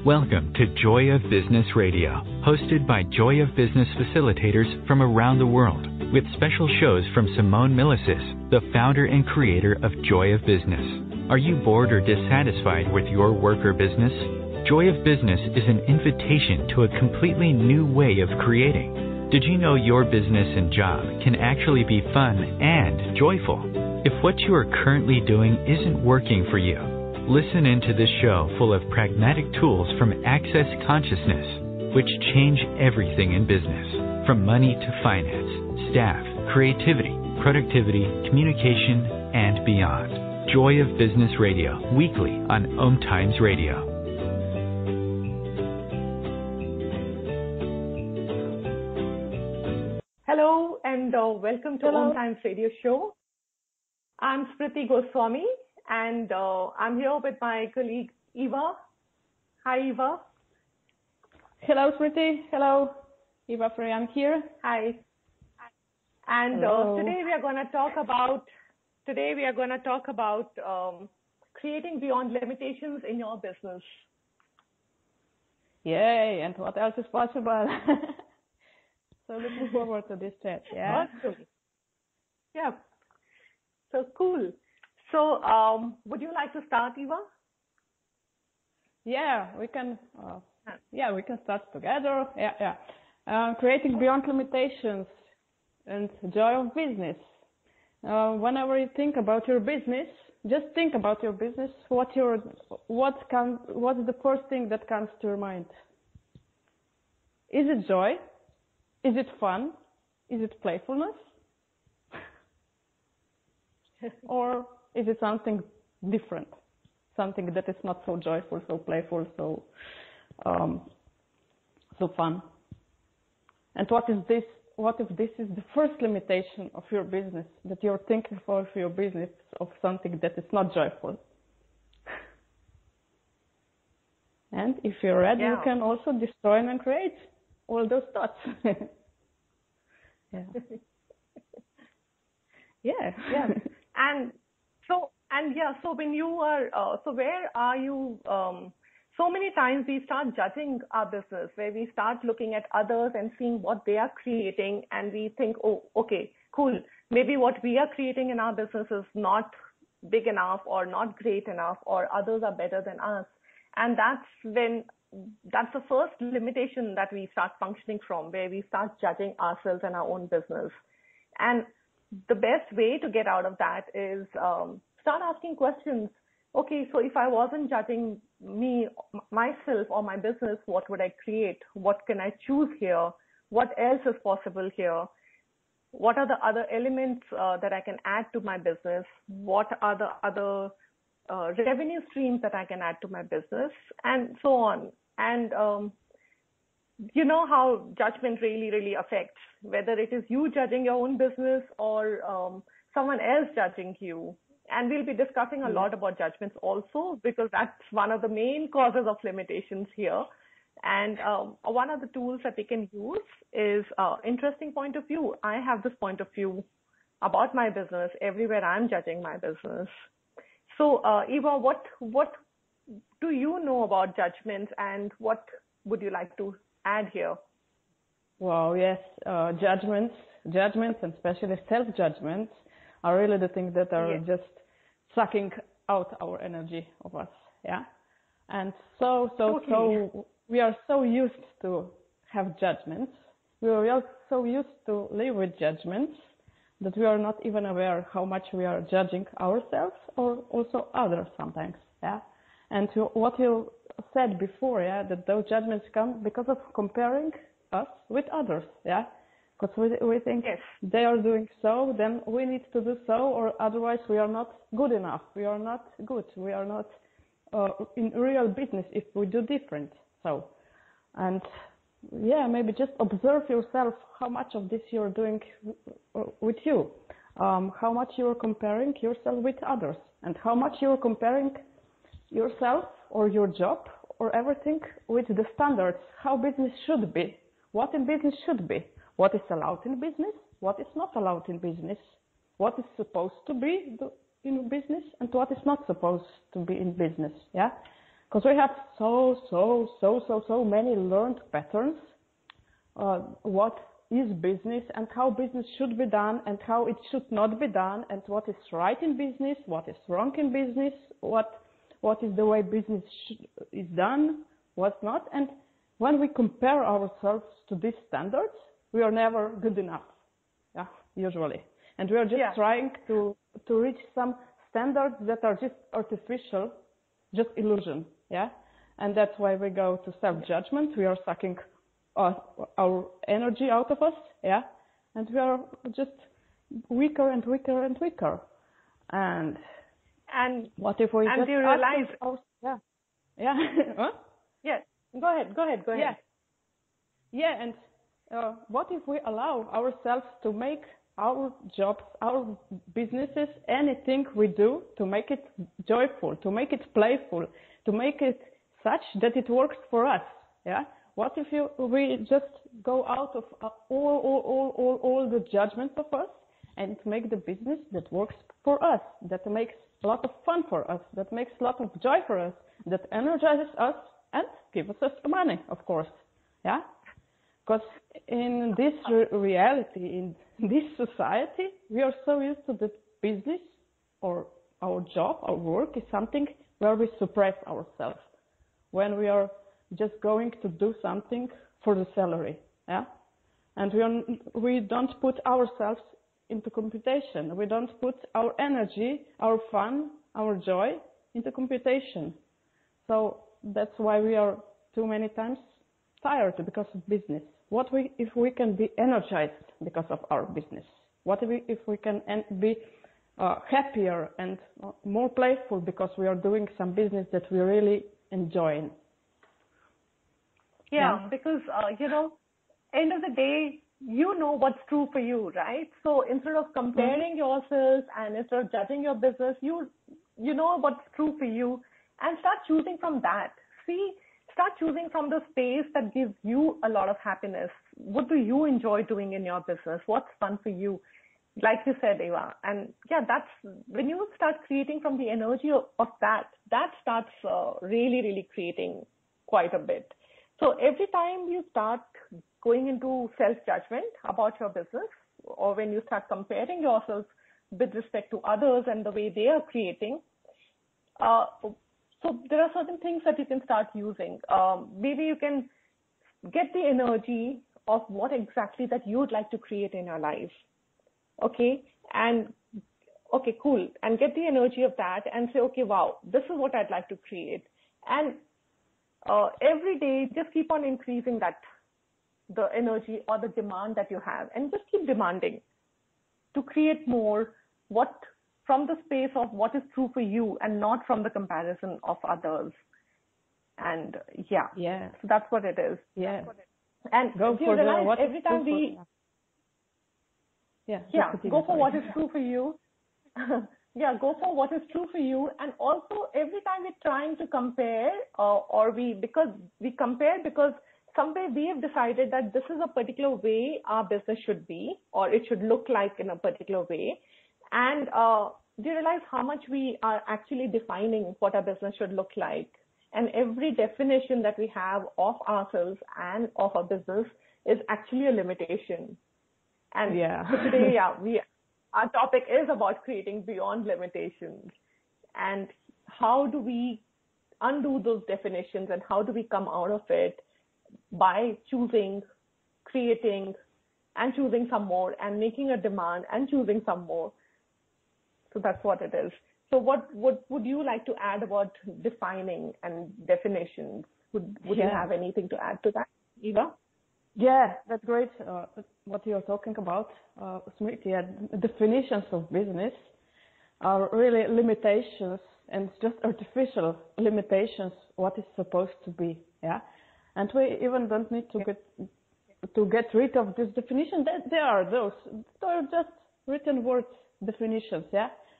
Welcome to Joy of Business Radio, hosted by Joy of Business facilitators from around the world, with special shows from Simone Milasas, the founder and creator of Joy of Business. Are you bored or dissatisfied with your work or business? Joy of Business is an invitation to a completely new way of creating. Did you know your business and job can actually be fun and joyful? If what you are currently doing isn't working for you, listen into this show full of pragmatic tools from Access Consciousness, which change everything in business, from money to finance, staff, creativity, productivity, communication, and beyond. Joy of Business Radio, weekly on Om Times Radio. Hello and welcome to Om Times Radio Show. I'm Smriti Goswami. And I'm here with my colleague, Eva. Hi, Eva. Hello, Smriti. Hello. Eva Freyan here. Hi. And today we are going to talk about creating beyond limitations in your business. Yay, and what else is possible? So looking forward to this chat, yeah? Awesome. Yeah. So cool. So, would you like to start, Eva? Yeah, we can. We can start together. Creating beyond limitations and joy of business. Whenever you think about your business, just think about your business. What's the first thing that comes to your mind? Is it joy? Is it fun? Is it playfulness? Or is it something different, something that is not so joyful, so playful, so fun? And what is this? What if this is the first limitation of your business, that you're thinking for your business of something that is not joyful? And if you're ready, you can also destroy and create all those thoughts. Yeah. So when you are, where are you? So many times we start judging our business, where we start looking at others and seeing what they are creating, and we think, oh, okay, cool. Maybe what we are creating in our business is not big enough or not great enough, or others are better than us. And that's the first limitation that we start functioning from, where we start judging ourselves and our own business. And the best way to get out of that is start asking questions. Okay, so if I wasn't judging myself or my business, what would I create? What can I choose here? What else is possible here? What are the other elements that I can add to my business? What are the other revenue streams that I can add to my business? And so on. And you know how judgment really, really affects, whether it is you judging your own business or someone else judging you. And we'll be discussing a lot about judgments also, because that's one of the main causes of limitations here. And one of the tools that we can use is interesting point of view. I have this point of view about my business everywhere I'm judging my business. So Eva, what do you know about judgments, and what would you like to add here? Well, yes, judgments, and especially self-judgments are really the things that are just sucking out our energy of us, yeah? And so we are so used to have judgments. We are so used to live with judgments that we are not even aware how much we are judging ourselves or also others sometimes, yeah? And to what you said before, yeah, that those judgments come because of comparing us with others, yeah? Because we think they are doing so, then we need to do so, or otherwise we are not good enough. We are not good. We are not in real business if we do different. So, and maybe just observe yourself how much of this you're doing with you, how much you're comparing yourself with others, and how much you're comparing yourself or your job or everything with the standards, how business should be, what in business should be. What is allowed in business, what is not allowed in business, what is supposed to be in business, and what is not supposed to be in business, yeah? Because we have so many learned patterns, what is business and how business should be done and how it should not be done, and what is right in business, what is wrong in business, what is the way business is done, what's not. And when we compare ourselves to these standards, we are never good enough, usually. And we are just trying to reach some standards that are just artificial, just illusion, And that's why we go to self-judgment. We are sucking our energy out of us, And we are just weaker and weaker and weaker. And what if we just you realize? Huh? Yes. Go ahead. And what if we allow ourselves to make our jobs, our businesses, anything we do, to make it joyful, to make it playful, to make it such that it works for us, What if we just go out of all the judgments of us and make the business that works for us, that makes a lot of fun for us, that makes a lot of joy for us, that energizes us and gives us money, of course, Because in this reality, in this society, we are so used to that business or our job, our work is something where we suppress ourselves. When we are just going to do something for the salary, And we don't put ourselves into computation. We don't put our energy, our fun, our joy into computation. So that's why we are too many times tired because of business. What if we can be energized because of our business? What if we can be happier and more playful because we are doing some business that we really enjoy? Because, end of the day, you know what's true for you, right? So instead of comparing yourself and instead of judging your business, you know what's true for you and start choosing from that. Start choosing from the space that gives you a lot of happiness. What do you enjoy doing in your business? What's fun for you? Like you said, Eva. And that's when you start creating from the energy of that starts really, really creating quite a bit. So every time you start going into self-judgment about your business, or when you start comparing yourself with respect to others and the way they are creating, so there are certain things that you can start using. Maybe you can get the energy of what exactly that you would like to create in your life. Okay, cool. And get the energy of that and say, okay, wow, this is what I'd like to create. And every day, just keep on increasing the energy or the demand that you have, and just keep demanding to create more from the space of what is true for you and not from the comparison of others. And so that's what it is. And go for every time go for what is true for you. Go for what is true for you. And also every time we're trying to compare because somewhere we have decided that this is a particular way our business should be, or it should look like in a particular way. And do you realize how much we are actually defining what our business should look like? And every definition that we have of ourselves and of our business is actually a limitation. And so today, our topic is about creating beyond limitations. And how do we undo those definitions, and how do we come out of it by choosing, creating, and choosing some more, and making a demand and choosing some more. So that's what it is. So what would you like to add about defining and definitions? Would you have anything to add to that, Eva? Yeah, that's great. What you're talking about, Smriti. Definitions of business are really limitations, and just artificial limitations. What is supposed to be, And we even don't need to get rid of this definition. They are just written words definitions,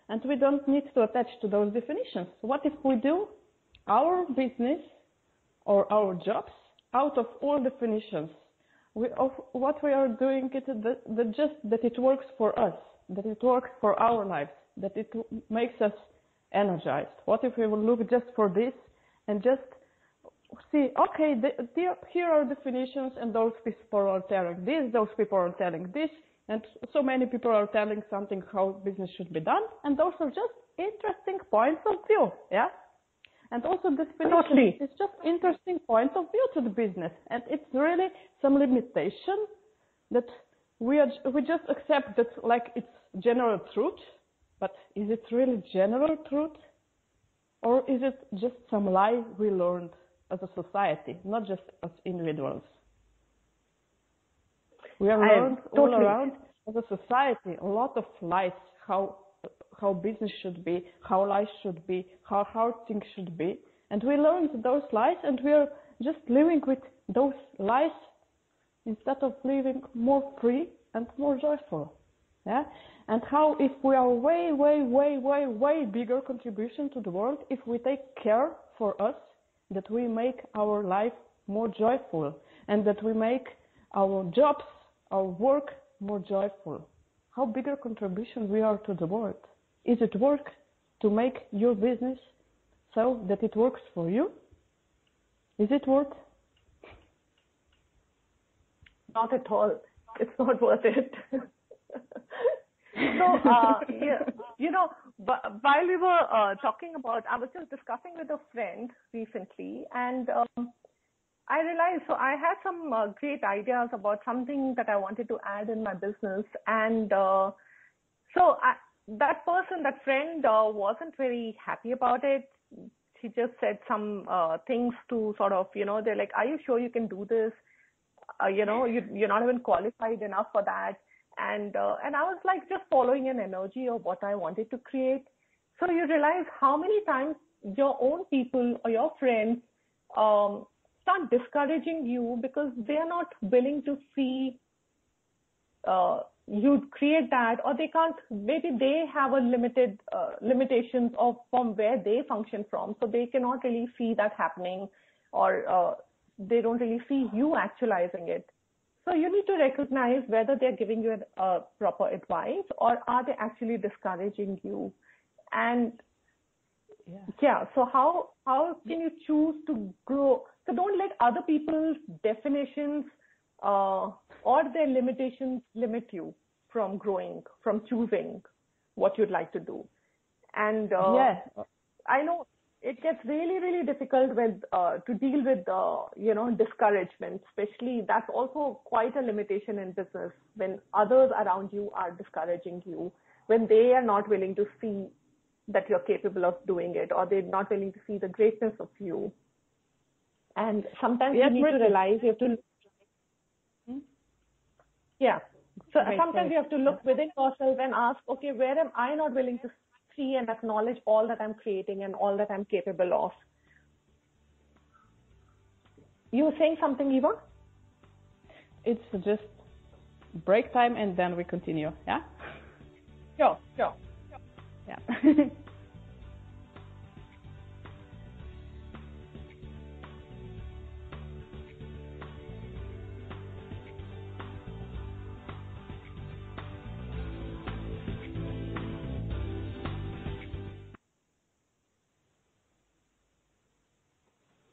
And we don't need to attach to those definitions. What if we do our business or our jobs out of all definitions? What we are doing is that it works for us, that it works for our lives, that it makes us energized. What if we will look just for this and just see, okay, here are definitions, and those people are telling this, those people are telling this, and so many people are telling something how business should be done, and those are just interesting points of view, yeah? And also definition is just interesting points of view to the business, and it's really some limitation that we just accept that like it's general truth, but is it really general truth? Or is it just some lie we learned as a society, not just as individuals? We are learned all around as a society, a lot of lies, how business should be, how life should be, how hard things should be. And we learned those lies, and we are just living with those lies instead of living more free and more joyful. Yeah? And how if we are way bigger contribution to the world, if we take care for us, that we make our life more joyful, and that we make our jobs, our work more joyful. How bigger contribution we are to the world. Is it work to make your business so that it works for you? Is it worth? Not at all. It's not worth it. So, while we were talking about, I was just discussing with a friend recently, and I realized, so I had some great ideas about something that I wanted to add in my business, and that friend wasn't very happy about it. She just said some things to sort of, they're like, are you sure you can do this? You're not even qualified enough for that. And I was like just following an energy of what I wanted to create. So you realize how many times your own people or your friends start discouraging you because they are not willing to see you create that, or they can't, maybe they have a limited limitations of from where they function from, so they cannot really see that happening, or they don't really see you actualizing it. So you need to recognize whether they're giving you proper advice, or are they actually discouraging you. And so how can you choose to grow? So don't let other people's definitions or their limitations limit you from growing, from choosing what you'd like to do. And I know it gets really, really difficult with to deal with discouragement, especially. That's also quite a limitation in business, when others around you are discouraging you, when they are not willing to see that you're capable of doing it, or they're not willing to see the greatness of you. And sometimes you need to realize you have to. So sometimes you have to look within yourself and ask, okay, where am I not willing to see and acknowledge all that I'm creating and all that I'm capable of? You were saying something, Eva? It's just break time and then we continue, yeah? Sure. Yeah.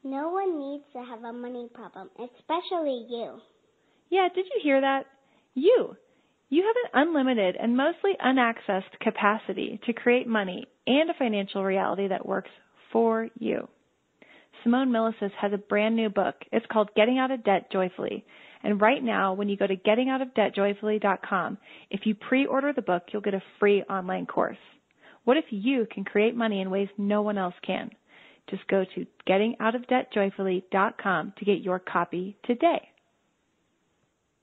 No one needs to have a money problem, especially you. Yeah, did you hear that? You have an unlimited and mostly unaccessed capacity to create money and a financial reality that works for you. Simone Milasas has a brand new book. It's called Getting Out of Debt Joyfully. And right now, when you go to gettingoutofdebtjoyfully.com, if you pre-order the book, you'll get a free online course. What if you can create money in ways no one else can? Just go to gettingoutofdebtjoyfully.com to get your copy today.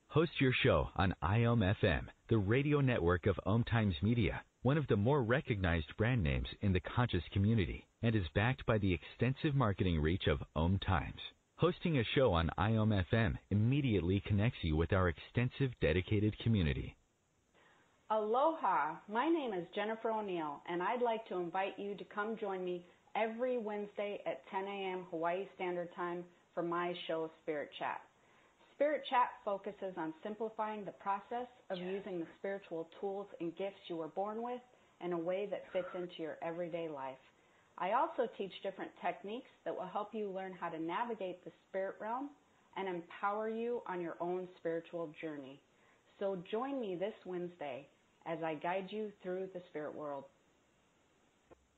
Host your show on IOM FM, the radio network of Om Times Media, one of the more recognized brand names in the conscious community, and is backed by the extensive marketing reach of Om Times. Hosting a show on IOM FM immediately connects you with our extensive dedicated community. Aloha, my name is Jennifer O'Neill, and I'd like to invite you to come join me every Wednesday at 10 a.m. Hawaii Standard Time for my show, Spirit Chat. Spirit Chat focuses on simplifying the process of using the spiritual tools and gifts you were born with in a way that fits into your everyday life. I also teach different techniques that will help you learn how to navigate the spirit realm and empower you on your own spiritual journey. So join me this Wednesday as I guide you through the spirit world.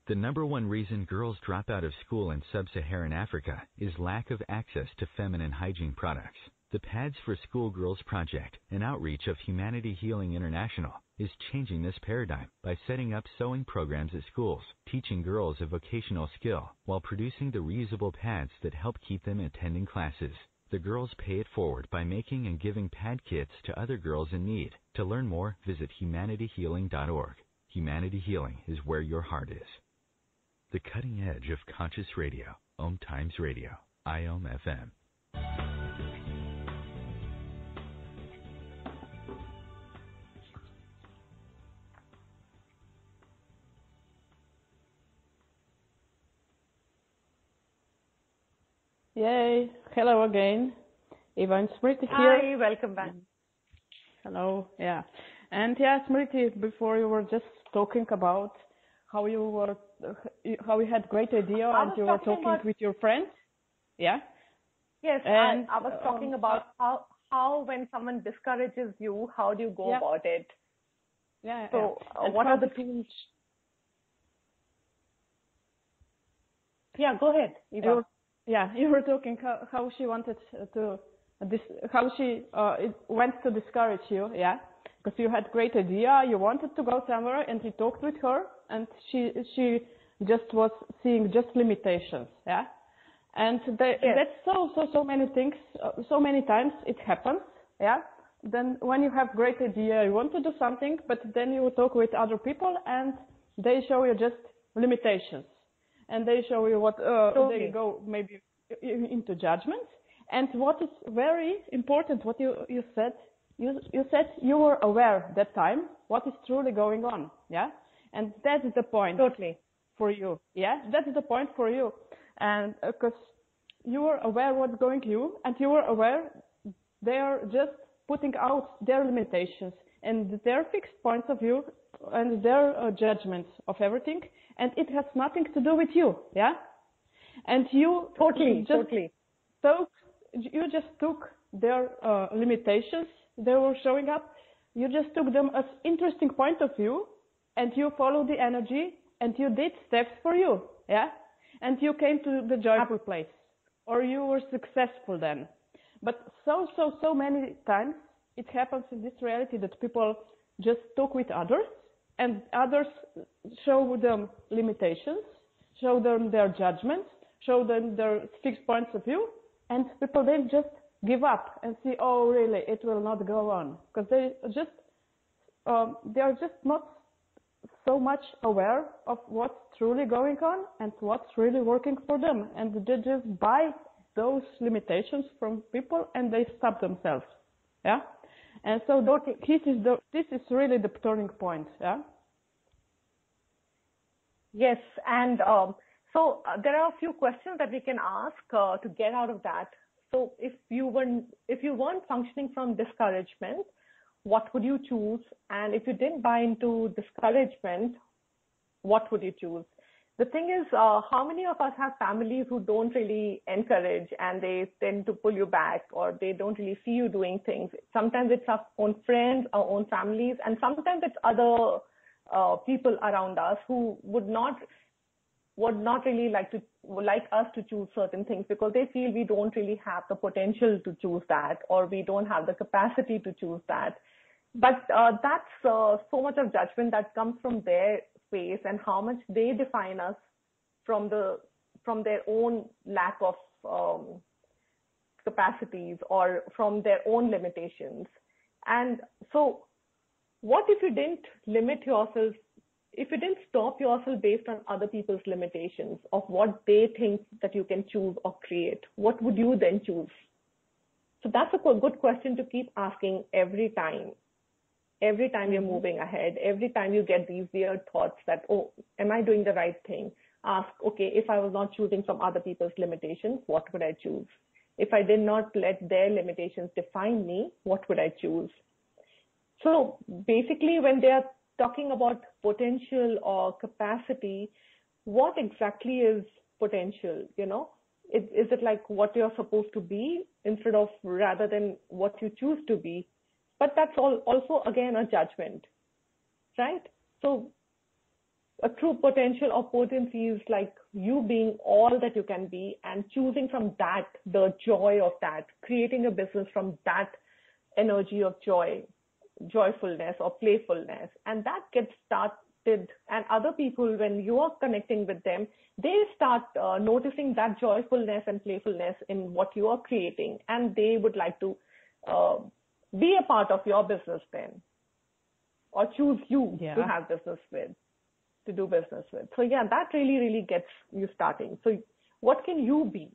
The number one reason girls drop out of school in sub-Saharan Africa is lack of access to feminine hygiene products. The Pads for Schoolgirls Project, an outreach of Humanity Healing International, is changing this paradigm by setting up sewing programs at schools, teaching girls a vocational skill, while producing the reusable pads that help keep them attending classes. The girls pay it forward by making and giving pad kits to other girls in need. To learn more, visit humanityhealing.org. Humanity Healing is where your heart is. The cutting edge of conscious radio. Om Times Radio. IOM FM. Yay! Hello again. Eva and Smriti here. Hi, welcome back. Hello. Yeah. And yeah, Smriti, before you were just talking about how you had great idea and you were talking with your friend. Yeah. Yes, and I was talking about how when someone discourages you, how do you go about it? Yeah. So what are the tools? Yeah, go ahead, Eva. You were talking how she wanted to how she went to discourage you, because you had great idea, you wanted to go somewhere, and you talked with her, and she just was seeing just limitations, and that's so many things, so many times it happens, Then when you have great idea, you want to do something, but then you talk with other people, and they show you just limitations, and they show you what they go maybe into judgment. And what is very important, what you said, you said you were aware that time what is truly going on, and that is the point for you, that is the point for you, and because you were aware what's going you, and you were aware they are just putting out their limitations and their fixed points of view and their judgments of everything, and it has nothing to do with you, and you just took their limitations they were showing up, you just took them as interesting point of view, and you followed the energy, and you did steps for you, and you came to the joyful place, or you were successful then. But so many times it happens in this reality that people just talk with others, and others show them limitations, show them their judgments, show them their fixed points of view, and people then just give up and see, oh, really, it will not go on, because they are just not so much aware of what's truly going on and what's really working for them, and they just buy those limitations from people and they stop themselves, and so this is really the turning point, Yes, and so there are a few questions that we can ask to get out of that. So if you weren't functioning from discouragement, what would you choose? And if you didn't buy into discouragement, what would you choose? The thing is, how many of us have families who don't really encourage, and they tend to pull you back, or they don't really see you doing things? Sometimes it's our own friends, our own families, and sometimes it's other people around us who would not really like us to choose certain things, because they feel we don't really have the potential to choose that, or we don't have the capacity to choose that. But that's so much of judgment that comes from their space, and how much they define us from their own lack of capacities, or from their own limitations. And so what if you didn't limit yourself, if you didn't stop yourself based on other people's limitations of what they think that you can choose or create? What would you then choose? So that's a good question to keep asking every time you're moving ahead, every time you get these weird thoughts that, oh, am I doing the right thing? Ask, okay, if I was not choosing from other people's limitations, what would I choose? If I did not let their limitations define me, what would I choose? So basically, when they are talking about potential or capacity, what exactly is potential? Is it like what you're supposed to be instead of rather than what you choose to be? But that's also again a judgment, right? So a true potential or potency is like you being all that you can be and choosing from that, the joy of that, creating a business from that energy of joy, joyfulness or playfulness. And that gets started. And other people, when you are connecting with them, they start noticing that joyfulness and playfulness in what you are creating. And they would like to be a part of your business then, or choose you to have business with, to do business with. So yeah, that really, really gets you starting. So what can you be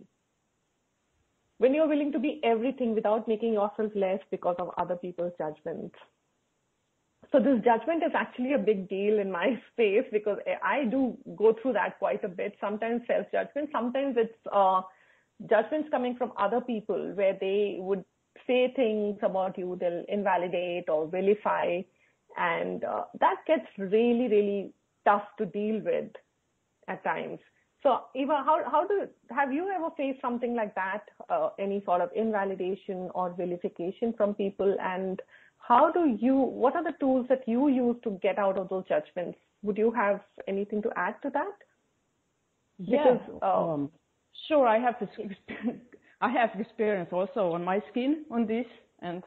when you're willing to be everything without making yourself less because of other people's judgments? So this judgment is actually a big deal in my space because I do go through that quite a bit. Sometimes self-judgment, sometimes it's judgments coming from other people where they would say things about you, they'll invalidate or vilify. And that gets really, really tough to deal with at times. So Eva, have you ever faced something like that, any sort of invalidation or vilification from people? And what are the tools that you use to get out of those judgments? Would you have anything to add to that? Yeah, sure. I have experience also on my skin on this, and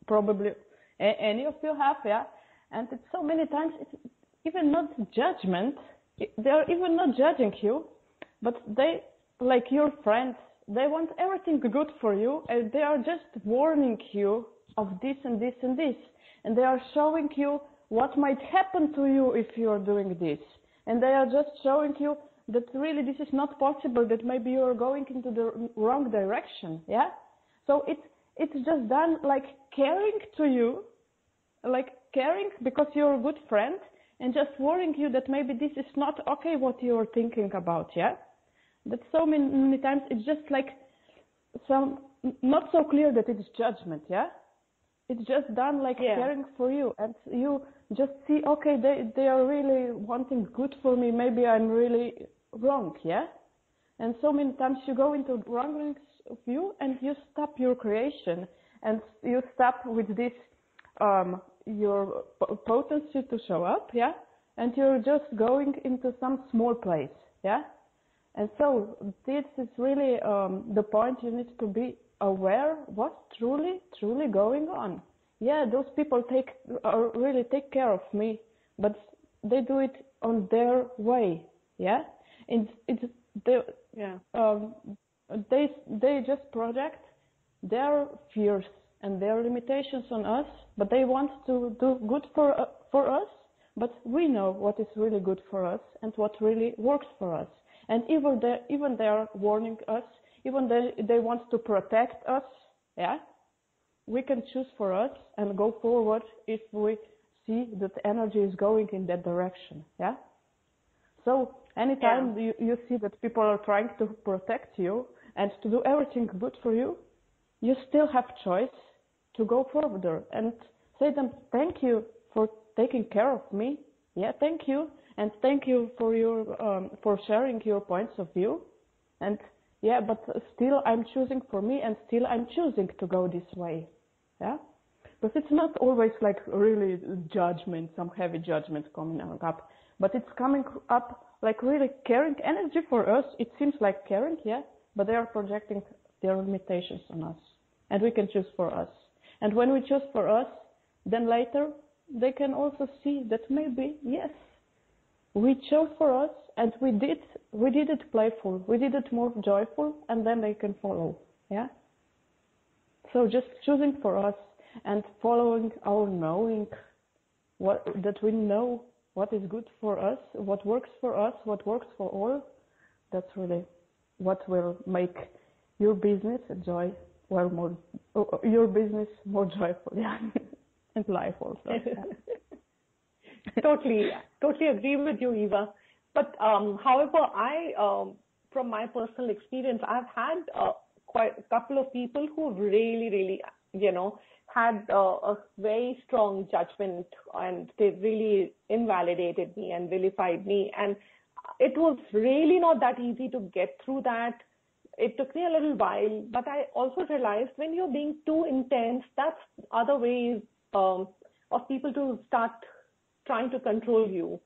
probably any of you have, yeah. And it's so many times it's even not judgment. They are even not judging you, but they, like your friends, they want everything good for you, and they are just warning you of this and this and this, and they are showing you what might happen to you if you are doing this, and they are just showing you that really this is not possible, that maybe you are going into the wrong direction, yeah? So it's just done like caring to you, like caring because you're a good friend, and just warning you that maybe this is not okay what you are thinking about, yeah? That so many times it's just like not so clear that it's judgment, yeah? It's just done like caring for you, and you just see, okay, they are really wanting good for me, maybe I'm really wrong, yeah? And so many times you go into wrongness of you and you stop your creation, and you stop with this your potency to show up, yeah? And you're just going into some small place, yeah? And so this is really the point. You need to be aware what's truly going on. Yeah, those people really take care of me, but they do it on their way, yeah? They just project their fears and their limitations on us, but they want to do good for us, but we know what is really good for us and what really works for us. And even they are warning us, even they want to protect us, yeah? We can choose for us and go forward if we see that energy is going in that direction, yeah? So anytime you see that people are trying to protect you and to do everything good for you, you still have choice to go further and say them, thank you for taking care of me. Yeah, thank you. And thank you for your for sharing your points of view. And yeah, but still I'm choosing for me, and still I'm choosing to go this way. Yeah? Because it's not always like really judgment, some heavy judgment coming up, but it's coming up like really caring energy for us. It seems like caring, yeah, but they are projecting their limitations on us, and we can choose for us. And when we choose for us, then later they can also see that maybe, yes, we chose for us, and we did it playful, we did it more joyful, and then they can follow, yeah? So just choosing for us and following our knowing, that we know what is good for us, what works for us, what works for all, that's really what will make your business your business more joyful, yeah, and life also. Yeah. Totally agree with you, Eva. But however, from my personal experience, I've had quite a couple of people who really, had a very strong judgment, and they really invalidated me and vilified me. And it was really not that easy to get through that. It took me a little while, but I also realized when you're being too intense, that's other ways of people to start trying to control you.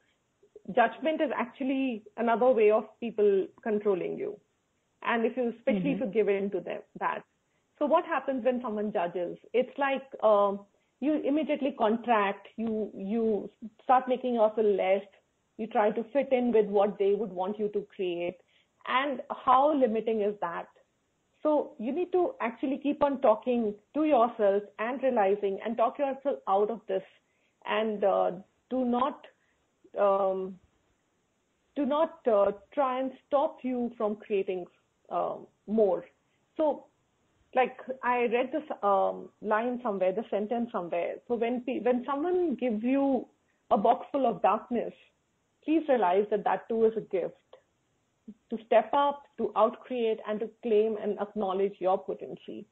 Judgment is actually another way of people controlling you. And if you, especially if you give in to them, that. So what happens when someone judges? It's like you immediately contract, you start making yourself less, you try to fit in with what they would want you to create. And how limiting is that? So you need to actually keep on talking to yourself and realizing and talk yourself out of this, and do not try and stop you from creating more. So like I read this line somewhere, the sentence somewhere. So when someone gives you a box full of darkness, please realize that too is a gift. To step up, to outcreate, and to claim and acknowledge your potency.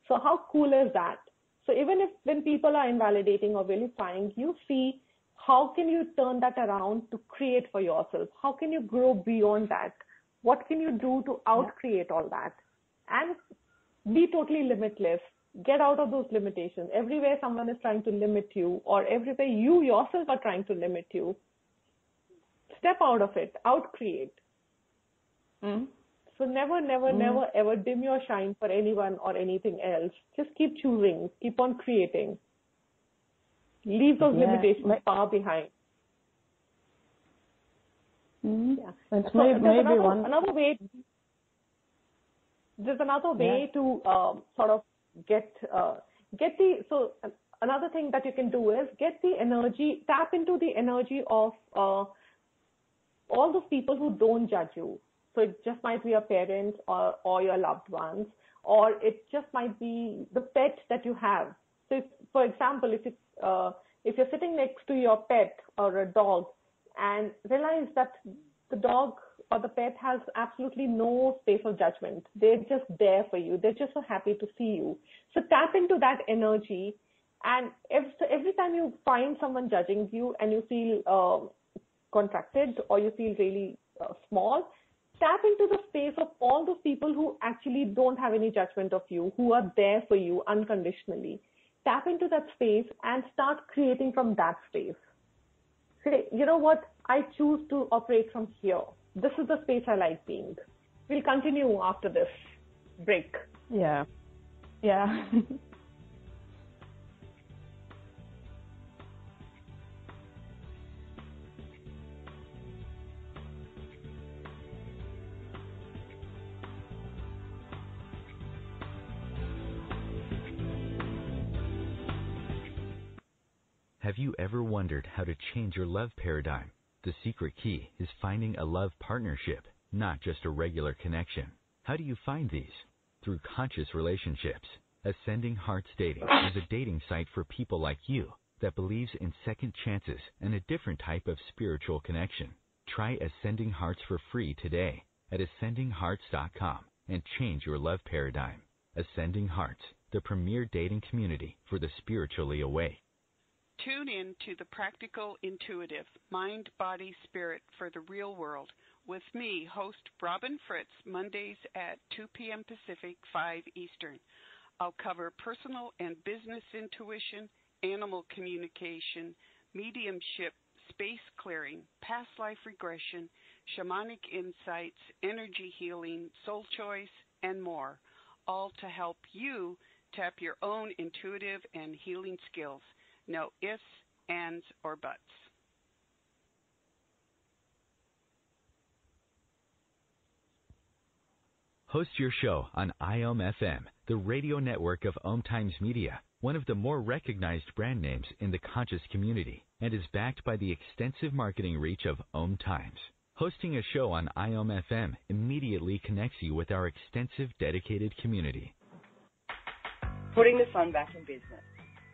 So how cool is that? So even if when people are invalidating or vilifying, you see how can you turn that around to create for yourself? How can you grow beyond that? What can you do to outcreate all that? And be totally limitless. Get out of those limitations. Everywhere someone is trying to limit you, or everywhere you yourself are trying to limit you, step out of it, outcreate. So never, ever dim your shine for anyone or anything else. Just keep choosing, keep on creating. Leave those limitations far behind. Yeah. It's so maybe another way. There's another way to sort of get the. So another thing that you can do is get the energy, tap into the energy of all those people who don't judge you. So it just might be your parents or your loved ones, or it just might be the pet that you have. So, for example, if you're sitting next to your pet or a dog and realize that the dog or the pet has absolutely no space of judgment, they're just there for you. They're just so happy to see you. So tap into that energy, and every time you find someone judging you and you feel contracted or you feel really small, tap into the space of all those people who actually don't have any judgment of you, who are there for you unconditionally. Tap into that space and start creating from that space. Say, you know what? I choose to operate from here. This is the space I like being. We'll continue after this break. Yeah. Have you ever wondered how to change your love paradigm? The secret key is finding a love partnership, not just a regular connection. How do you find these? Through conscious relationships. Ascending Hearts Dating is a dating site for people like you that believes in second chances and a different type of spiritual connection. Try Ascending Hearts for free today at ascendinghearts.com and change your love paradigm. Ascending Hearts, the premier dating community for the spiritually awake. Tune in to the Practical Intuitive, Mind, Body, Spirit for the Real World with me, host Robin Fritz, Mondays at 2 p.m. Pacific, 5 Eastern. I'll cover personal and business intuition, animal communication, mediumship, space clearing, past life regression, shamanic insights, energy healing, soul choice, and more, all to help you tap your own intuitive and healing skills. No ifs, ands, or buts. Host your show on IOM FM, the radio network of Om Times Media, one of the more recognized brand names in the conscious community, and is backed by the extensive marketing reach of Om Times. Hosting a show on IOM FM immediately connects you with our extensive dedicated community. Putting the fun back in business.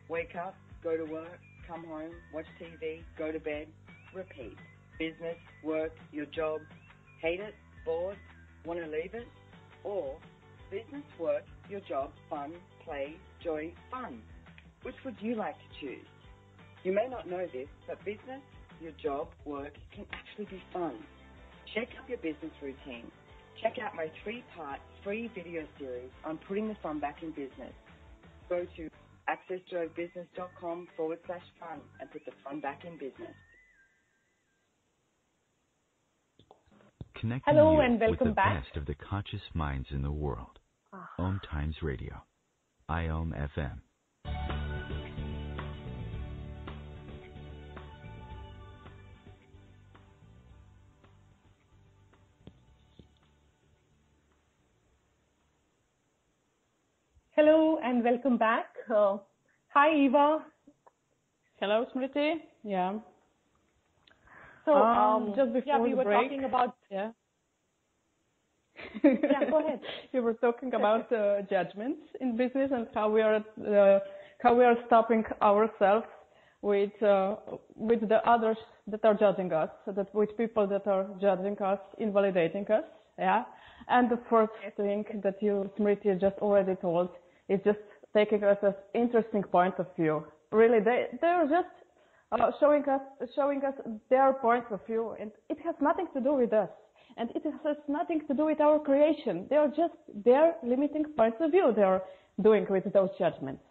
Wake up, go to work, come home, watch TV, go to bed, repeat. Business, work, your job, hate it, bored, want to leave it? Or business, work, your job, fun, play, joy, fun. Which would you like to choose? You may not know this, but business, your job, work can actually be fun. Shake up your business routine. Check out my 3-part free video series on putting the fun back in business. Go to accessjoybusiness.com/fun and put the fun back in business. Connecting Hello you and welcome with the back. best of the conscious minds in the world. Om Times Radio. IOM FM. Hello and welcome back. Hi, Eva. Hello, Smriti. Yeah. So just before we the were break, talking about. Yeah. Yeah, go ahead. We were talking about judgments in business and how we are stopping ourselves with the others that are judging us, that with people that are judging us, invalidating us. Yeah. And the first thing that you, Smriti, just already told is just taking us as interesting point of view. Really, they're just showing us their point of view, and it has nothing to do with us, and it has nothing to do with our creation. They are just their limiting points of view they are doing with those judgments.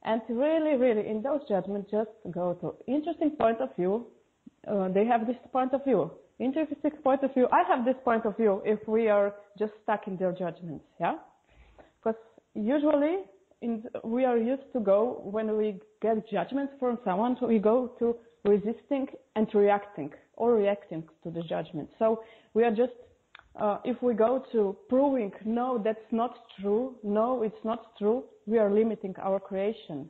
And really, really, in those judgments, just go to interesting point of view. They have this point of view. Interesting point of view. I have this point of view if we are just stuck in their judgments, yeah? Because usually we are used to go, when we get judgments from someone, so we go to resisting and reacting, or reacting to the judgment. So we are just, if we go to proving, no, that's not true, no, it's not true, we are limiting our creation.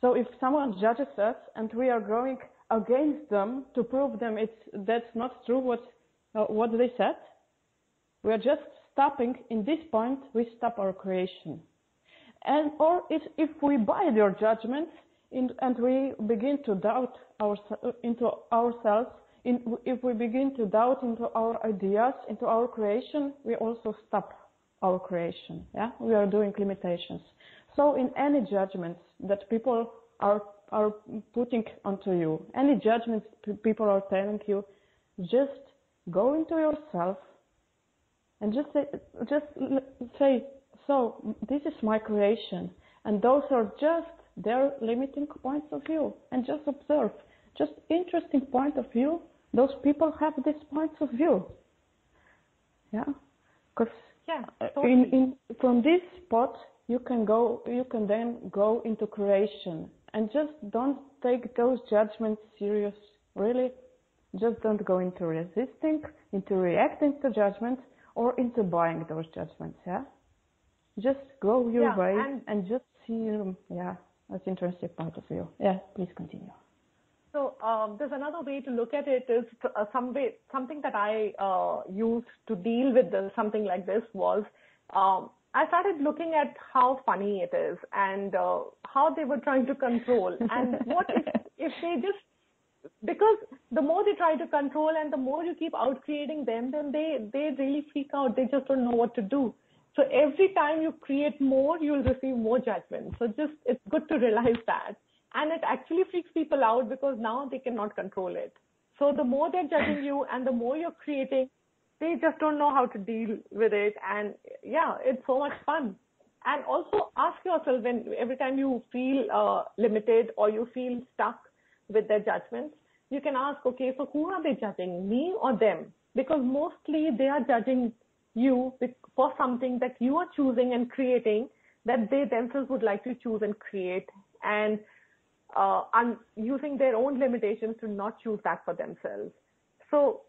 So if someone judges us and we are going against them to prove them that's not true what they said, we are just stopping. In this point, we stop our creation. And or if we buy their judgments and we begin to doubt into ourselves, if we begin to doubt into our ideas, into our creation, we also stop our creation. Yeah, we are doing limitations. So in any judgments that people are putting onto you, any judgments people are telling you, just go into yourself and just say, so this is my creation, and those are just their limiting points of view, and just observe, just interesting point of view. Those people have this points of view. Yeah, because totally. From this spot you can then go into creation. And just don't take those judgments serious, really. Just don't go into resisting, into reacting to judgments, or into buying those judgments, yeah? Just go your way and just see, that's interesting part of you. Yeah, please continue. So there's another way to look at it is something that I used to deal with something like this was, I started looking at how funny it is and how they were trying to control. And what if they just, because the more they try to control and the more you keep out-creating them, then they really freak out. They just don't know what to do. So every time you create more, you'll receive more judgment. So just, it's good to realize that. And it actually freaks people out because now they cannot control it. So the more they're judging you and the more you're creating, they just don't know how to deal with it. And yeah, it's so much fun. And also ask yourself, every time you feel limited or you feel stuck with their judgments, you can ask, okay, so who are they judging, me or them? Because mostly they are judging you for something that you are choosing and creating that they themselves would like to choose and create, and using their own limitations to not choose that for themselves. So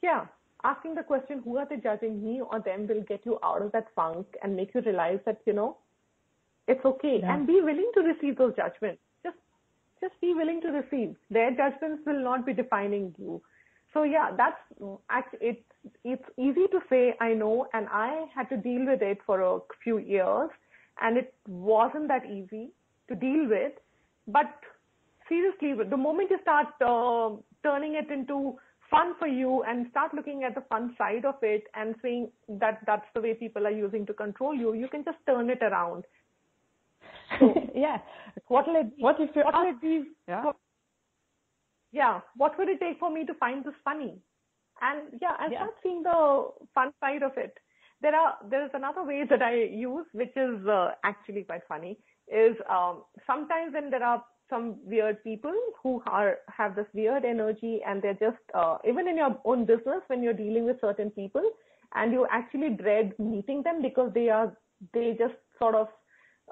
yeah, asking the question, who are they judging, me or them, will get you out of that funk and make you realize that, it's okay. Yeah. And be willing to receive those judgments. Just be willing to receive. Their judgments will not be defining you. So yeah, it's easy to say, I know, and I had to deal with it for a few years, and it wasn't that easy to deal with. But seriously, the moment you start turning it into fun for you and start looking at the fun side of it and saying that that's the way people are using to control you, you can just turn it around. So, yeah. What would it take for me to find this funny? And start seeing the fun side of it. There is another way that I use, which is actually quite funny, is sometimes when there are some weird people who have this weird energy, and they're just, even in your own business, when you're dealing with certain people, and you actually dread meeting them because they just sort of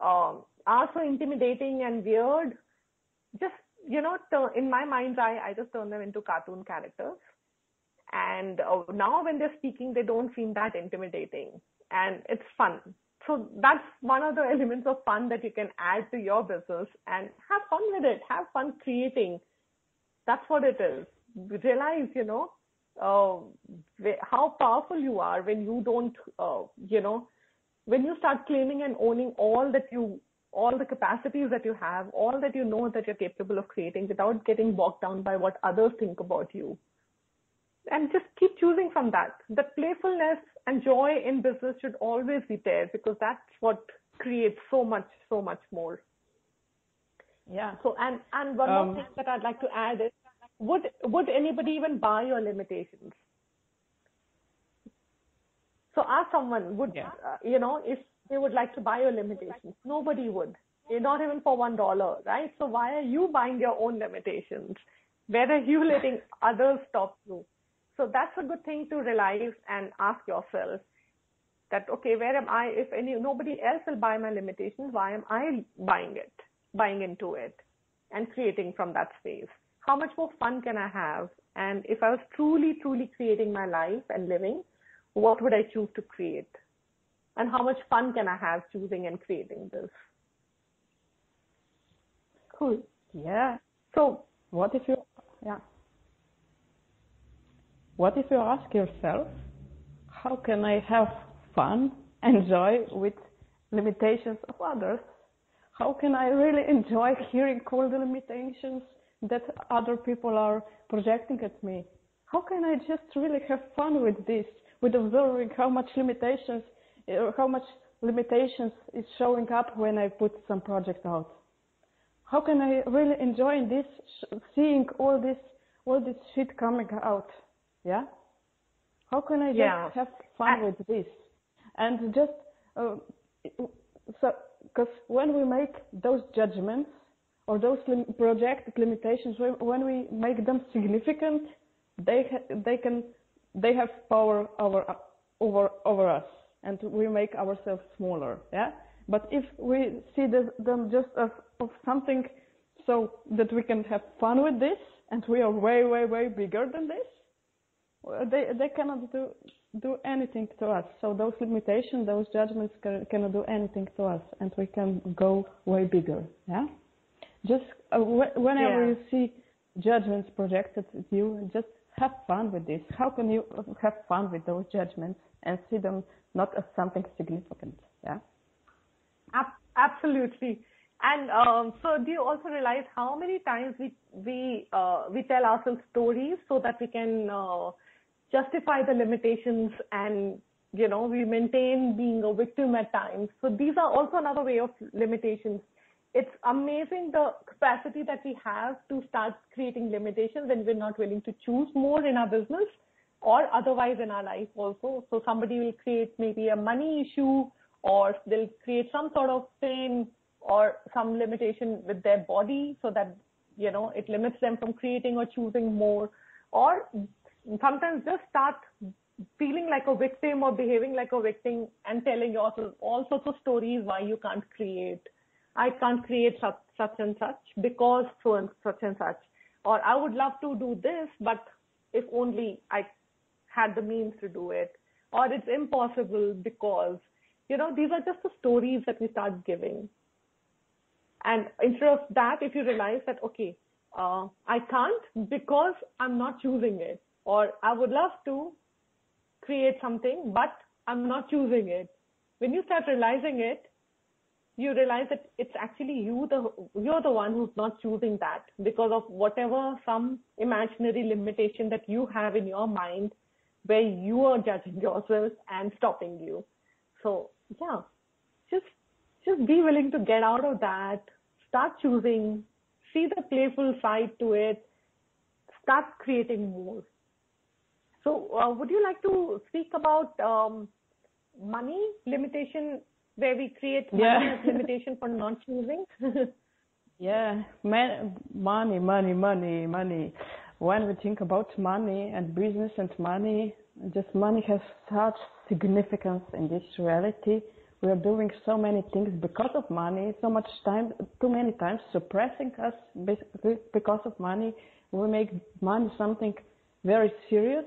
are so intimidating and weird. Just, in my mind's eye, I just turn them into cartoon characters. And now when they're speaking, they don't seem that intimidating, and it's fun. So that's one of the elements of fun that you can add to your business, and have fun with it. Have fun creating. That's what it is. Realize, how powerful you are when you don't, when you start claiming and owning all the capacities that you have, all that you know that you're capable of creating, without getting bogged down by what others think about you. And just keep choosing from that. The playfulness and joy in business should always be there, because that's what creates so much more. Yeah. So, and one more thing that I'd like to add is, would anybody even buy your limitations? So ask someone, if they would like to buy your limitations. Nobody would. Not even for $1, right? So why are you buying your own limitations? Where are you letting others stop you? So that's a good thing to realize and ask yourself that, okay, where am I? If nobody else will buy my limitations, why am I buying into it and creating from that space? How much more fun can I have? And if I was truly, truly creating my life and living, what would I choose to create? And how much fun can I have choosing and creating this? Cool. Yeah. So what if you ask yourself, how can I have fun and joy with limitations of others? How can I really enjoy hearing all the limitations that other people are projecting at me? How can I just really have fun with this, with observing how much limitations is showing up when I put some project out? How can I really enjoy this, seeing all this shit coming out? Yeah? How can I just have fun with this? And just, because when we make those judgments or those projected limitations, when we make them significant, they have power over us, and we make ourselves smaller. Yeah. But if we see them just as of something so that we can have fun with this, and we are way, way, way bigger than this, they cannot do anything to us. So those limitations, those judgments cannot do anything to us, and we can go way bigger. Yeah. Just whenever you see judgments projected at you, just have fun with this. How can you have fun with those judgments and see them not as something significant? Yeah. Absolutely. And so do you also realize how many times we tell ourselves stories so that we can justify the limitations, and we maintain being a victim at times. So these are also another way of limitations. It's amazing the capacity that we have to start creating limitations when we're not willing to choose more in our business or otherwise in our life also. So somebody will create maybe a money issue, or they'll create some sort of pain or some limitation with their body so that, it limits them from creating or choosing more. Or sometimes just start feeling like a victim or behaving like a victim and telling yourself all sorts of stories why you can't create. I can't create such and such because so and such and such. Or I would love to do this, but if only I had the means to do it. Or it's impossible because, these are just the stories that we start giving. And instead of that, if you realize that, okay, I can't because I'm not choosing it. Or I would love to create something, but I'm not choosing it. When you start realizing it, you realize that it's actually you're the one who's not choosing that because of whatever some imaginary limitation that you have in your mind where you are judging yourself and stopping you. So yeah, just be willing to get out of that, start choosing, see the playful side to it, start creating more. So would you like to speak about money limitation, where we create money as limitation for non-choosing? Yeah, money. When we think about money and business and money, just money has such significance in this reality. We are doing so many things because of money, too many times suppressing us basically because of money. We make money something very serious,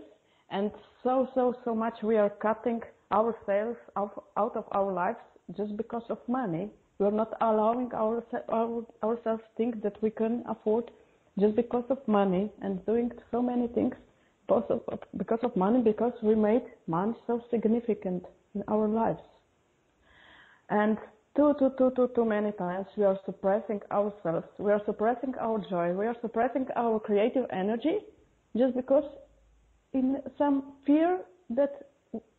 and so much we are cutting ourselves out of our lives just because of money. We are not allowing ourselves think that we can afford just because of money, and doing so many things because of money, because we made money so significant in our lives. And too many times we are suppressing ourselves, we are suppressing our joy, we are suppressing our creative energy just because in some fear that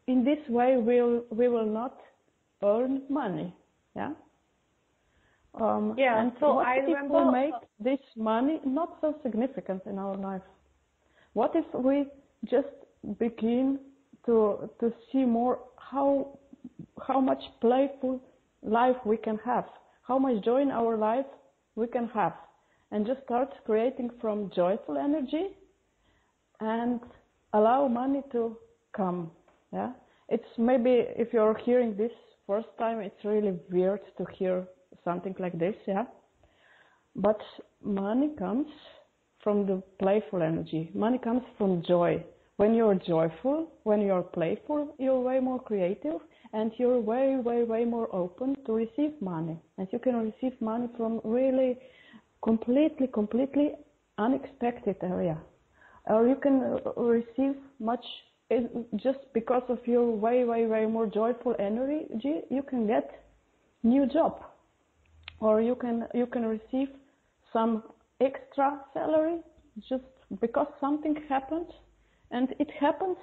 in this way we will not earn money. And so what I if remember we make this money not so significant in our life? What if we just begin to see more how much playful life we can have, how much joy in our life we can have, and just start creating from joyful energy and allow money to come. It's maybe, if you're hearing this first time, it's really weird to hear something like this, but money comes from the playful energy. Money comes from joy. When you're joyful, when you're playful, you're way more creative, and you're way more open to receive money. And you can receive money from really completely unexpected area. Or you can receive much just because of your way more joyful energy. You can get new job, or you can receive some extra salary just because something happened, and it happens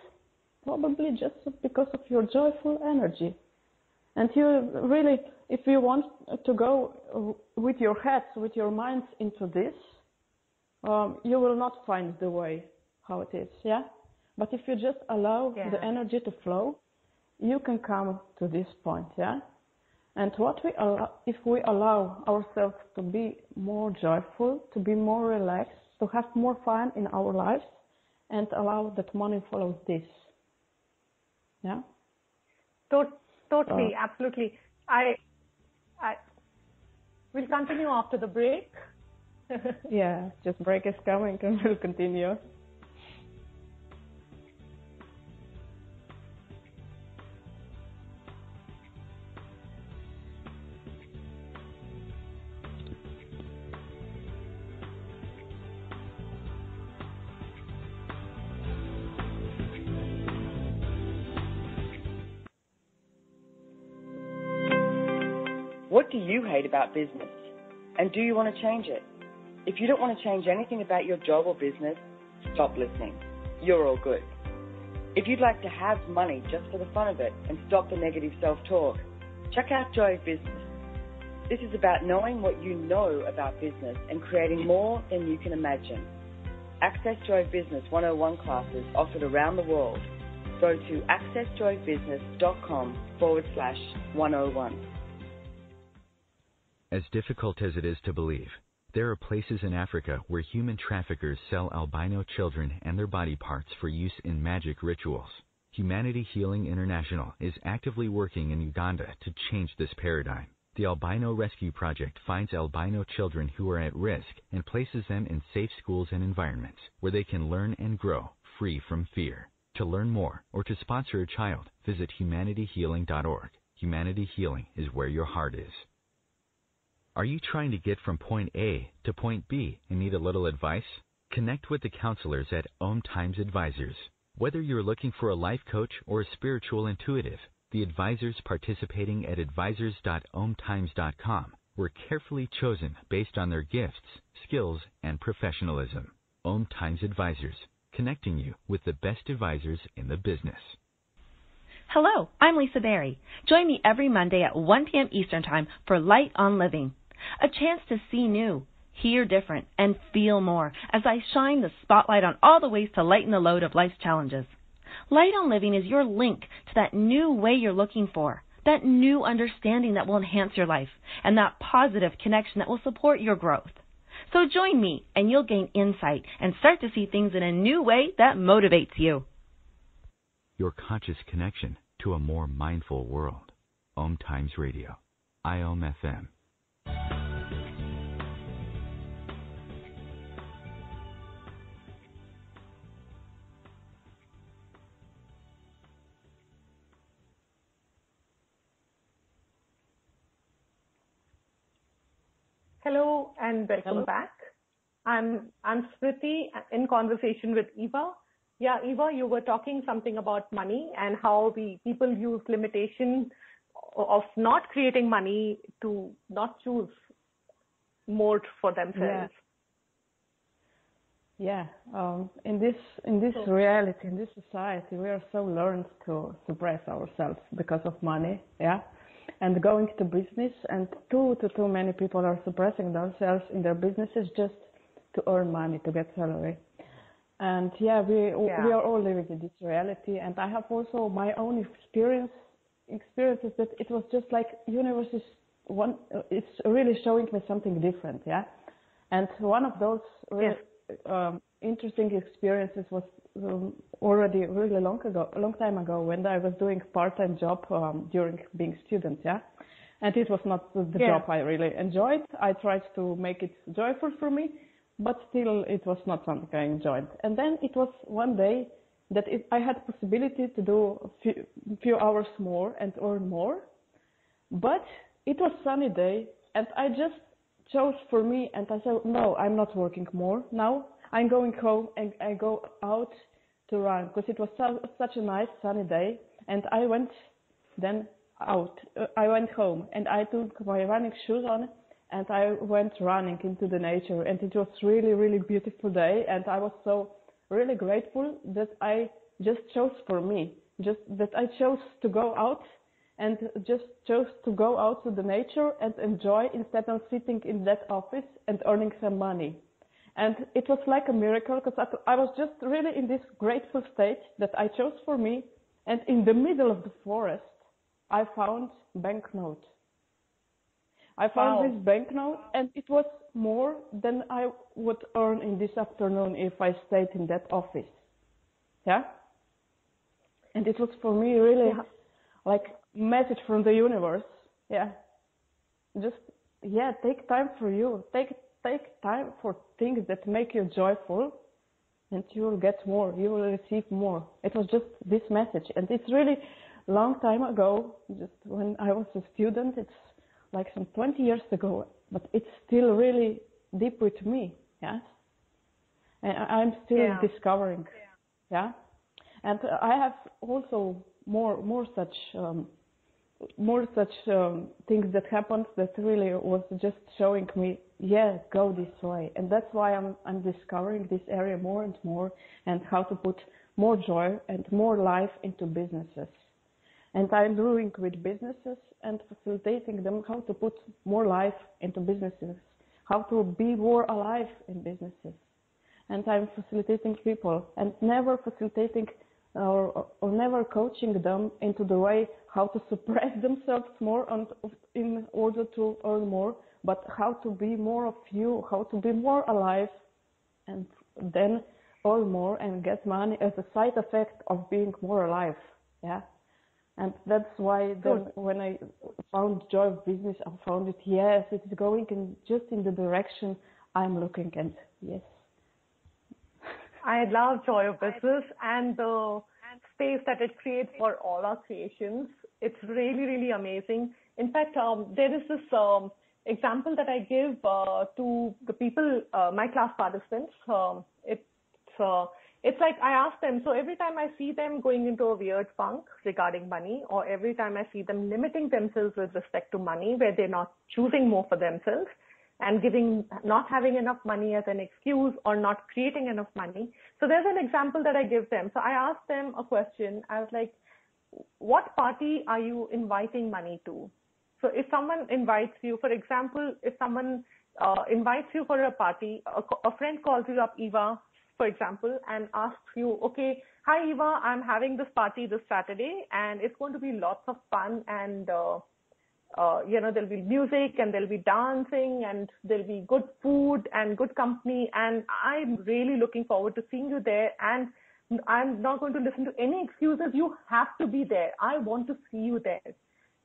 probably just because of your joyful energy. And you really, if you want to go with your heads, with your minds into this, you will not find the way how it is, But if you just allow the energy to flow, you can come to this point, And if we allow ourselves to be more joyful, to be more relaxed, to have more fun in our lives, and allow that money follows this. Totally, absolutely. I will continue after the break. Just break is coming and we'll continue. What do you hate about business? And do you want to change it? If you don't want to change anything about your job or business, stop listening. You're all good. If you'd like to have money just for the fun of it and stop the negative self-talk, check out Joy of Business. This is about knowing what you know about business and creating more than you can imagine. Access Joy of Business 101 classes offered around the world. Go to accessjoyofbusiness.com/101. As difficult as it is to believe, there are places in Africa where human traffickers sell albino children and their body parts for use in magic rituals. Humanity Healing International is actively working in Uganda to change this paradigm. The Albino Rescue Project finds albino children who are at risk and places them in safe schools and environments where they can learn and grow free from fear. To learn more or to sponsor a child, visit humanityhealing.org. Humanity Healing is where your heart is. Are you trying to get from point A to point B and need a little advice? Connect with the counselors at Om Times Advisors. Whether you're looking for a life coach or a spiritual intuitive, the advisors participating at advisors.omtimes.com were carefully chosen based on their gifts, skills, and professionalism. Om Times Advisors, connecting you with the best advisors in the business. Hello, I'm Lisa Berry. Join me every Monday at 1 p.m. Eastern Time for Light on Living. A chance to see new, hear different, and feel more as I shine the spotlight on all the ways to lighten the load of life's challenges. Light on Living is your link to that new way you're looking for, that new understanding that will enhance your life, and that positive connection that will support your growth. So join me, and you'll gain insight and start to see things in a new way that motivates you. Your conscious connection to a more mindful world. Om Times Radio. IOM FM. Hello and welcome back. I'm Smriti in conversation with Eva. Yeah, Eva, you were talking something about money and how people use limitation of not creating money to not choose more for themselves. Yeah. In this reality, in this society, we are so learned to suppress ourselves because of money. Yeah. And going to business, and too many people are suppressing themselves in their businesses just to earn money, to get salary. And we are all living in this reality. And I have also my own experiences that it was just like universe is it's really showing me something different. Yeah. And one of those really interesting experiences was already really a long time ago when I was doing part-time job during being student, and it was not the job I really enjoyed. I tried to make it joyful for me, but still it was not something I enjoyed. And then it was one day that I had possibility to do a few hours more and earn more, but it was sunny day, and I just chose for me, and I said, no, I'm not working more now. I'm going home and I go out to run because it was such a nice sunny day. And I went then out. I went home and I took my running shoes on and I went running into the nature. And it was really, really beautiful day. And I was so really grateful that I just chose for me, just that I chose to go out and just chose to go out to the nature and enjoy instead of sitting in that office and earning some money. And it was like a miracle because I was just really in this grateful state that I chose for me. And in the middle of the forest, I found banknote. I found this banknote, and it was more than I would earn in this afternoon if I stayed in that office. Yeah? And it was for me really like message from the universe. Yeah. Just, take time for you. Take time for things that make you joyful, and you will get more. You will receive more. It was just this message, and it's really long time ago, just when I was a student. It's like some 20 years ago, but it's still really deep with me. Yes, and I'm still discovering. Yeah, and I have also more such things that happened that really was just showing me, go this way. And that's why I'm discovering this area more and more, and how to put more joy and more life into businesses. And I'm doing with businesses and facilitating them how to put more life into businesses, how to be more alive in businesses. And I'm facilitating people and never facilitating or never coaching them into the way how to suppress themselves more in order to earn more, but how to be more of you, how to be more alive, and then earn more and get money as a side effect of being more alive. Yeah, and that's why then when I found Joy of Business, I found it. Yes, it's going just in the direction I'm looking, and yes. I love Joy of Business and the space that it creates for all our creations. It's really, really amazing. In fact, there is this example that I give to the people, my class participants. It's like I ask them, so every time I see them going into a weird funk regarding money, or every time I see them limiting themselves with respect to money, where they're not choosing more for themselves, and not having enough money as an excuse or not creating enough money. So there's an example that I give them. So I asked them a question. I was like, what party are you inviting money to? So if someone invites you, for example, if someone invites you for a party, a friend calls you up, Eva, for example, and asks you, okay, hi Eva, I'm having this party this Saturday and it's going to be lots of fun and, there'll be music and there'll be dancing and there'll be good food and good company. And I'm really looking forward to seeing you there. And I'm not going to listen to any excuses. You have to be there. I want to see you there,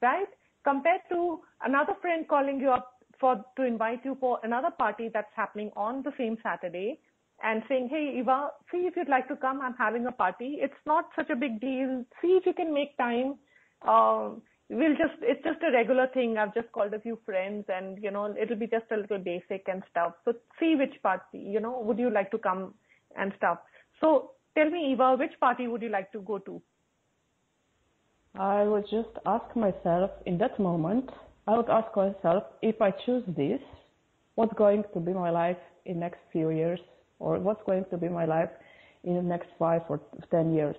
right? Compared to another friend calling you up to invite you for another party that's happening on the same Saturday and saying, hey, Eva, see if you'd like to come. I'm having a party. It's not such a big deal. See if you can make time. It's just a regular thing. I've just called a few friends and, it'll be just a little basic and stuff. So see which party, would you like to come and stuff. So tell me, Eva, which party would you like to go to? I would just ask myself in that moment, if I choose this, what's going to be my life in next few years, or what's going to be my life in the next 5 or 10 years?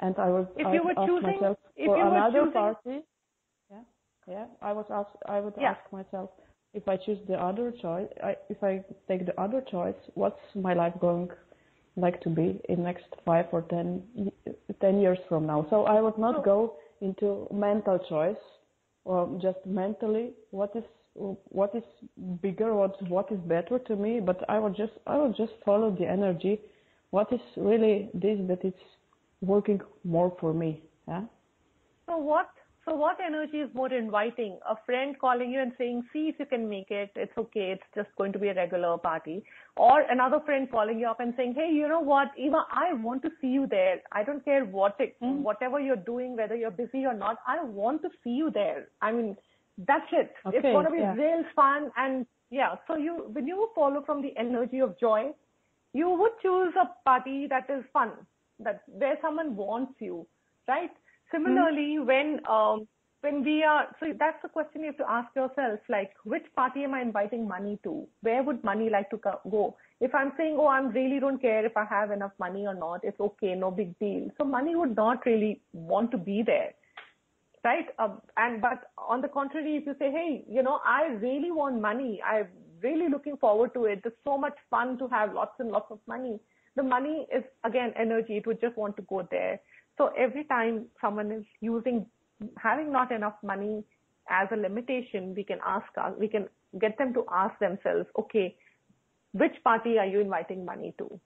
And I would ask myself for another party. I would ask myself, if I choose the other choice, if I take the other choice, what's my life going like to be in next 5 or 10 years from now? So I would not go into mental choice or just mentally what is bigger, what is better to me, but I would just follow the energy. What is really this that it's working more for me? Yeah. So what energy is more inviting? A friend calling you and saying, see if you can make it. It's okay. It's just going to be a regular party. Or another friend calling you up and saying, hey, you know what, Eva, I want to see you there. I don't care whatever you're doing, whether you're busy or not. I want to see you there. I mean, that's it. Okay, it's going to be real fun. And so when you follow from the energy of joy, you would choose a party that is fun, where someone wants you, right? Similarly, when we are, so that's the question you have to ask yourself, like, which party am I inviting money to? Where would money like to go? If I'm saying, I really don't care if I have enough money or not, it's okay, no big deal. So money would not really want to be there, right? But on the contrary, if you say, hey, I really want money, I'm really looking forward to it. It's so much fun to have lots and lots of money. The money is, again, energy. It would just want to go there. So every time someone is having not enough money as a limitation, we can get them to ask themselves, okay, which party are you inviting money to?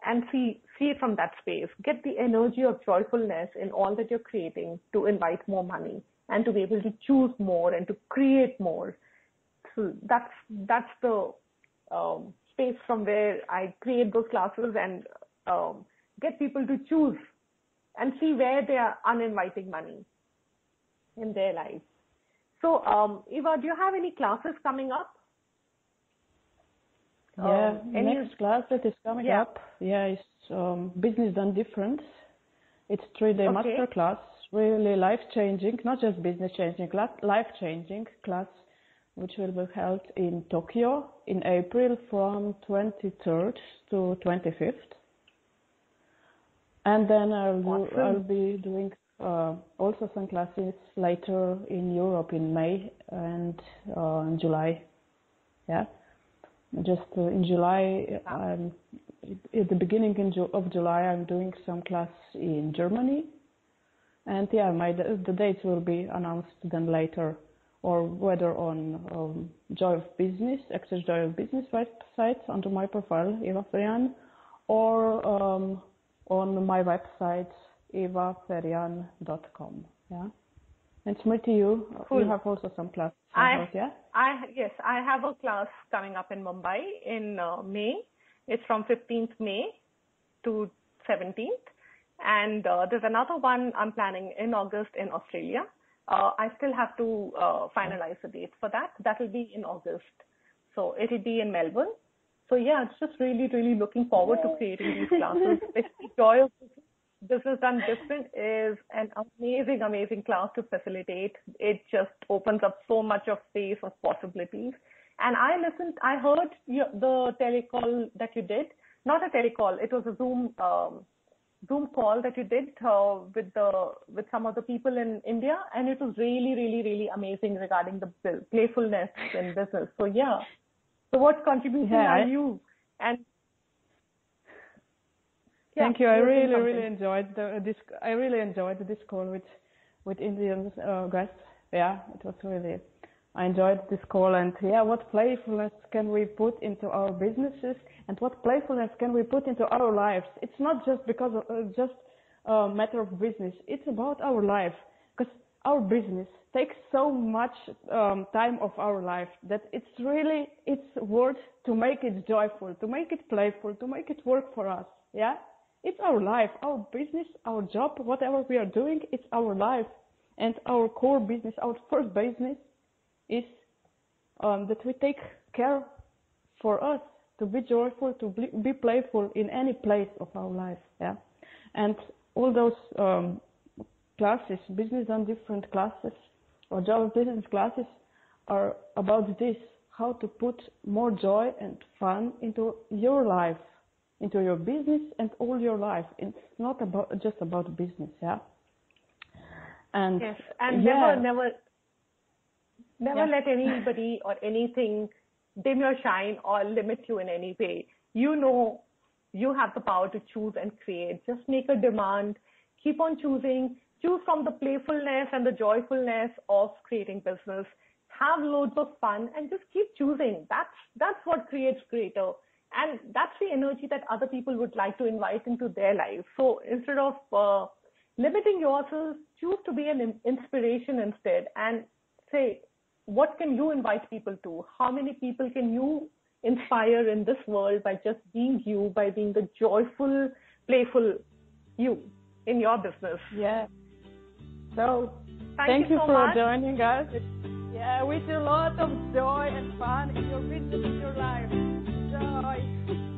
And see it from that space. Get the energy of joyfulness in all that you're creating to invite more money and to be able to choose more and to create more. So that's the space from where I create those classes and get people to choose and see where they are uninviting money in their lives. So, Eva, do you have any classes coming up? Next class that is coming up, is Business Done Different. It's 3-day master class, really life-changing, not just business-changing, life-changing class, which will be held in Tokyo in April from 23rd to 25th. And then I'll be doing also some classes later in Europe in May and in July. Yeah, just in July, at the beginning of July, I'm doing some class in Germany, and the dates will be announced then later, or whether on Joy of Business, Access Joy of Business website under my profile, Eva Ferian, or on my website, evaferian.com. Yeah. And Smriti, you have also some classes. Yes, I have a class coming up in Mumbai in May. It's from 15th May to 17th. And there's another one I'm planning in August in Australia. I still have to finalize the date for that. That will be in August. So it'll be in Melbourne. So it's just really, really looking forward to creating these classes. The Joy of Business Done Different is an amazing, amazing class to facilitate. It just opens up so much of space of possibilities. And I heard the telecall that you did, not a telecall, it was a Zoom call that you did with some of the people in India, and it was really, really, really amazing regarding the playfulness in business. So So what contribution are you? And Thank you. I really enjoyed this. I really enjoyed this call with Indian guests. Yeah, it was really. I enjoyed this call, and what playfulness can we put into our businesses, and what playfulness can we put into our lives? It's not just because of just a matter of business. It's about our life, because our business takes so much time of our life that it's worth to make it joyful, to make it playful, to make it work for us. Yeah, it's our life, our business, our job, whatever we are doing, it's our life, and our core business, our first business, is that we take care for us to be joyful, to be playful in any place of our life. Yeah, and all those classes, business and different classes, or job business classes, are about this: how to put more joy and fun into your life, into your business and all your life. It's not just about business. Yeah. And yes, and never let anybody or anything dim your shine or limit you in any way. You know you have the power to choose and create. Just make a demand. Keep on choosing. Choose from the playfulness and the joyfulness of creating business. Have loads of fun and just keep choosing. That's what creates greater. And that's the energy that other people would like to invite into their lives. So instead of limiting yourself, choose to be an inspiration instead, and say, what can you invite people to? How many people can you inspire in this world by just being you, by being the joyful, playful you in your business? Yeah. So thank you so for much. Joining us. Yeah, wish you a lot of joy and fun in your business, in your life. Joy.